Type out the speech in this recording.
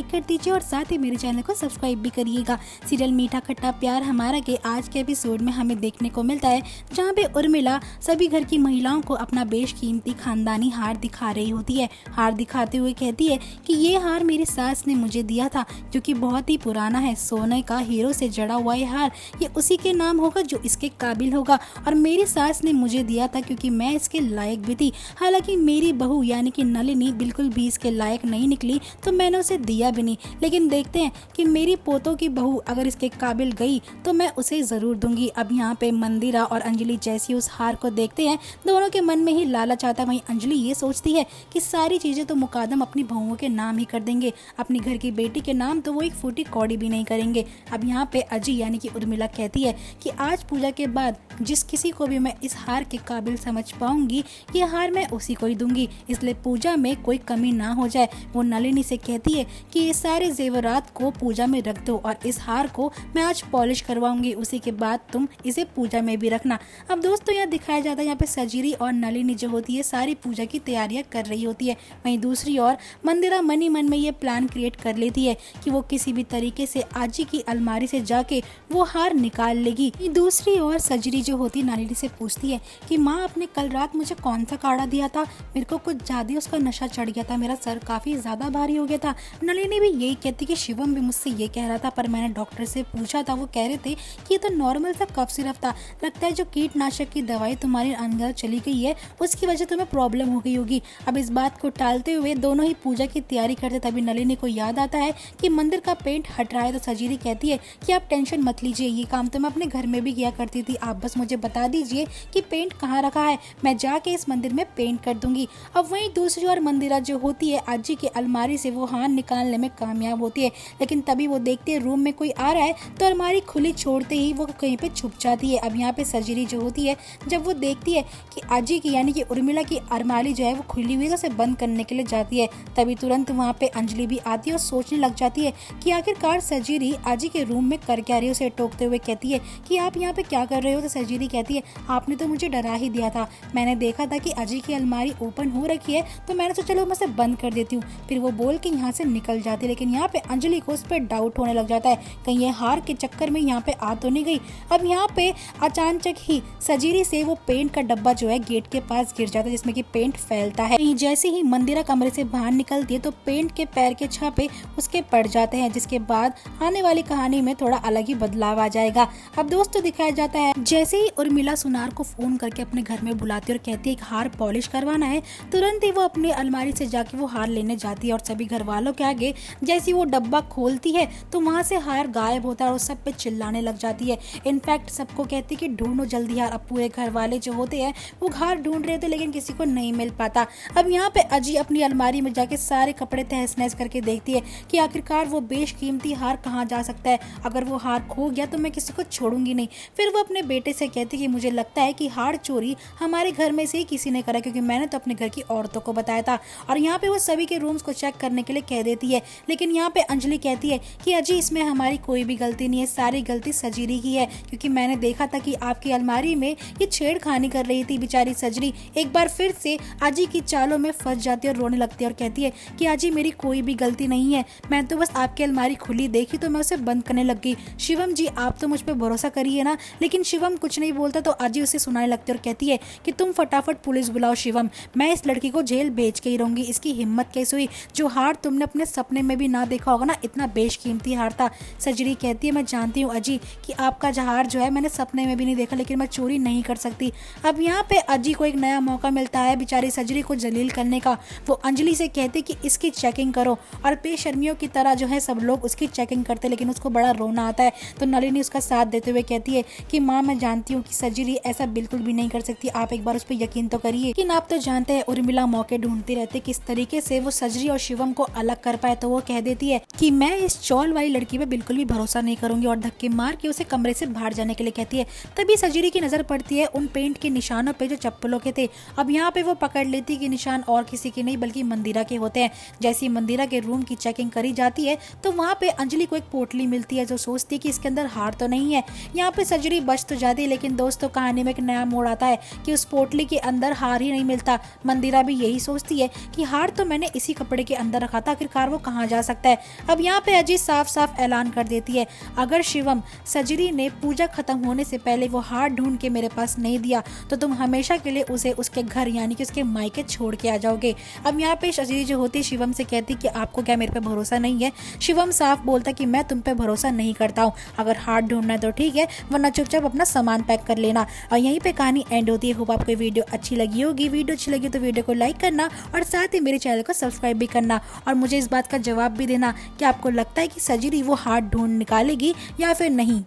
कर दीजिए और साथ ही मेरे चैनल को सब्सक्राइब भी करिएगा। सीरियल मीठा खट्टा प्यार हमारा के आज के एपिसोड में हमें देखने को मिलता है जहां पे उर्मिला सभी घर की महिलाओं को अपना बेशकीमती खानदानी हार दिखा रही होती है। हार दिखाते हुए कहती है कि ये हार मेरी सास ने मुझे दिया था जो कि बहुत ही पुराना है। सोने का हीरो से जड़ा हुआ ये हार ये उसी के नाम होगा जो इसके काबिल होगा और मेरी सास ने मुझे दिया था क्योंकि मैं इसके लायक भी थी। हालांकि मेरी बहू यानी कि नलिनी बिल्कुल भी इसके लायक नहीं निकली तो मैंने उसे दिया भी नहीं, लेकिन देखते हैं कि मेरी पोतों की बहू अगर इसके काबिल गई तो मैं उसे जरूर दूंगी। अब यहाँ पे मंदिरा और अंजलि जैसी उस हार को देखते हैं, दोनों के मन में ही लालच आता है। वहीं अंजलि ये सोचती है कि सारी चीजें तो मुकादम अपनी बहुओं के नाम ही कर देंगे, अपनी घर की बेटी के नाम तो वो एक फूटी कौड़ी भी नहीं करेंगे। अब यहाँ पे अजी यानी कि उर्मिला कहती है कि आज पूजा के बाद जिस किसी को भी मैं इस हार के काबिल समझ पाऊंगी ये हार मैं उसी को ही दूंगी, इसलिए पूजा में कोई कमी ना हो जाए। वो नलिनी से कहती है कि ये सारे जेवरात को पूजा में रख दो और इस हार को मैं आज पॉलिश करवाऊंगी, उसी के बाद तुम इसे पूजा में भी रखना। अब दोस्तों यहाँ दिखाया जाता है यहाँ पे सजीरी और नलिनी जो होती है सारी पूजा की तैयारियां कर रही होती है। वहीं दूसरी ओर मंदिरा मन ही मन में ये प्लान क्रिएट कर लेती है कि वो किसी भी तरीके से आजी की अलमारी से जाके वो हार निकाल लेगी। दूसरी ओर सजरी जो होती है नलिनी से पूछती है कि माँ आपने कल रात मुझे कौन सा काढ़ा दिया था, मेरे को कुछ ज्यादा उसका नशा चढ़ गया था, मेरा सर काफी ज्यादा भारी हो गया था। नलिनी भी यही कहती कि शिवम भी मुझसे ये कह रहा था पर मैंने डॉक्टर से पूछा था, वो कह रहे थे कि ये तो नॉर्मल सा कफ सिरप था, लगता है जो कीटनाशक की दवाई तुम्हारे अंदर चली गई है उसकी वजह तुम्हें प्रॉब्लम हो गई होगी। अब इस बात को टालते हुए दोनों ही पूजा की तैयारी करते तभी नलिनी को याद आता है कि मंदिर का पेंट हट रहा है। तो सजीरी कहती है कि आप टेंशन मत लीजिए, ये काम तो मैं अपने घर में भी किया करती थी, आप बस मुझे बता दीजिए कि पेंट कहाँ रखा है, मैं जाके इस मंदिर में पेंट कर दूंगी। अब वहीं दूसरी ओर मंदिरा जो होती है आजी की अलमारी से वो हार निकालने में कामयाब होती है, लेकिन तभी वो देखती है रूम में कोई आ रहा है तो अलमारी खुली छोड़ते ही वो कहीं पे छुप जाती है। अब यहाँ पे सजरी जो होती है जब वो देखती है कि आजी की यानी कि उर्मिला की अलमारी जो है वो खुली हुई है तो उसे बंद करने के लिए जाती है, तभी तुरंत वहाँ पे अंजलि भी आती है और सोचने लग जाती है कि आखिरकार सजरी आजी के रूम में कर क्या रही है। उसे टोकते हुए कहती है कि आप यहाँ पे क्या कर रहे हो। तो सजरी कहती है आपने तो मुझे डरा ही दिया था, मैंने देखा था कि अजी की अलमारी ओपन हो रखी है तो मैंने सोचा चलो मैं उसे बंद कर देती हूँ। फिर वो बोल के यहाँ से निकल जाती है, लेकिन यहाँ पे अंजलि को उस पर डाउट होने लग जाता है कहीं ये हार के चक्कर में यहाँ पे आ तो नहीं गई। अब यहाँ पे अचानक ही सजीरी से वो पेंट का डब्बा जो है गेट के पास गिर जाता है जिसमें कि पेंट फैलता है। जैसे ही मंदिरा कमरे से बाहर निकलती है तो पेंट के पैर के छापे उसके पड़ जाते हैं, जिसके बाद आने वाली कहानी में थोड़ा अलग ही बदलाव आ जाएगा। अब दोस्तों दिखाया जाता है जैसे ही उर्मिला सुनार को फोन करके अपने घर में बुलाती है और कहती है कि हार पॉलिश करवाना है, तुरंत ही वो अपनी अलमारी से जाके वो हार लेने जाती है और सभी घर वालों के आगे जैसे वो डब्बा खोलती है तो वहां से हार गायब होता है और सब पे चिल्लाने लग जाती है। इनफैक्ट सबको कहती है कि ढूंढो जल्दी हार। अब पूरे घर वाले जो होते हैं वो हार ढूंढ रहे थे लेकिन किसी को नहीं मिल पाता। अब यहाँ पे अजी अपनी अलमारी में जाके सारे कपड़े तहस नहस करके देखती है कि आखिरकार वो बेशकीमती हार कहाँ जा सकता है, अगर वो हार खो गया तो मैं किसी को छोड़ूंगी नहीं। फिर वो अपने बेटे से कहती है कि मुझे लगता है कि हार चोरी हमारे घर में से ही किसी ने करा क्योंकि मैंने तो अपने घर की औरतों को बताया था। और यहाँ पे वो सभी के रूम्स को चेक करने के लिए कह देती है, लेकिन यहाँ पे अंजलि कहती है कि अजी इसमें हमारी कोई भी गलती नहीं है, सारी गलती सजीरी की है क्योंकि मैंने देखा था कि आपकी अलमारी में ये छेड़खानी कर रही थी। बेचारी सजरी एक बार फिर से अजी की चालों में फंस जाती है और रोने लगती है और कहती है कि अजी मेरी कोई भी गलती नहीं है, मैं तो बस आपकी अलमारी खुली देखी तो मैं उसे बंद करने लग गई। शिवम जी आप तो मुझ पर भरोसा करिए ना। लेकिन शिवम कुछ नहीं बोलता तो अजी उसे सुनाने लगती है और कहती है कि तुम फटाफट पुलिस बुलाओ शिवम, मैं इस लड़की को जेल भेज के ही रहूंगी, इसकी हिम्मत कैसे हुई, जो हार तुमने अपने सपने में भी ना देखा होगा ना, इतना बेशकीमती हार था। सजरी कहती है मैं जानती हूँ अजी कि आपका हार जो है मैंने सपने में भी नहीं देखा लेकिन मैं चोरी नहीं कर सकती। अब यहाँ पे अजी को एक नया मौका मिलता है बेचारी सजरी को जलील करने का। वो अंजलि से कहते कि इसकी चेकिंग करो और बेशर्मियों की तरह जो है सब लोग उसकी चेकिंग करते लेकिन उसको बड़ा रोना आता है। तो नलिनी उसका साथ देते हुए कहती है कि माँ मैं जानती हूँ कि सजरी ऐसा बिल्कुल भी नहीं कर सकती, आप एक बार उस पर यकीन तो करिए। लेकिन आप तो जानते हैं उर्मिला मौके ढूंढती रहती किस तरीके से वो सजरी और शिवम को अलग कर पाए। तो वो कह देती है कि मैं इस चौल वाली लड़की पे बिल्कुल भी भरोसा नहीं करूंगी और धक्के मार के उसे कमरे से बाहर जाने के लिए कहती है। तभी सजरी की नजर पड़ती है उन पेंट के निशानों पे जो चप्पलों के थे। अब यहाँ पे वो पकड़ लेती कि निशान और किसी के नहीं बल्कि मंदिरा के होते हैं। जैसे ही मंदिरा के रूम की चेकिंग करी जाती है तो वहाँ पे अंजलि को एक पोटली मिलती है जो सोचती है कि इसके अंदर हार तो नहीं है। यहाँ पे सजरी बच तो जाती है लेकिन दोस्तों कहानी में एक नया मोड़ आता है कि उस पोटली के अंदर हार ही नहीं मिलता। मंदिरा भी यही सोचती है कि हार तो मैंने इसी कपड़े के अंदर रखा था, आखिरकार वो कहाँ जा सकता है। अब यहाँ पे अजीत साफ साफ ऐलान कर देती है, अगर शिवम सजरी ने पूजा खत्म होने से पहले वो हार ढूंढ के मेरे पास नहीं दिया तो तुम हमेशा के लिए उसे उसके घर यानी कि उसके मायके छोड़ के आ जाओगे। अब यहाँ पे सजरी जो होती शिवम से कहती कि आपको क्या मेरे पे भरोसा नहीं है। शिवम साफ बोलता कि मैं तुम पे भरोसा नहीं करता हूँ, अगर हार ढूंढना है तो ठीक है, वरना चुपचाप अपना सामान पैक कर लेना। और यहीं पे कहानी एंड होती है। होप आपको वीडियो अच्छी लगी होगी। वीडियो अच्छी लगी तो वीडियो को लाइक करना और साथ ही मेरे चैनल को सब्सक्राइब भी करना और मुझे इस बात का जवाब भी देना कि आपको लगता है कि सजरी वो हार ढूंढ निकालेगी या फिर नहीं।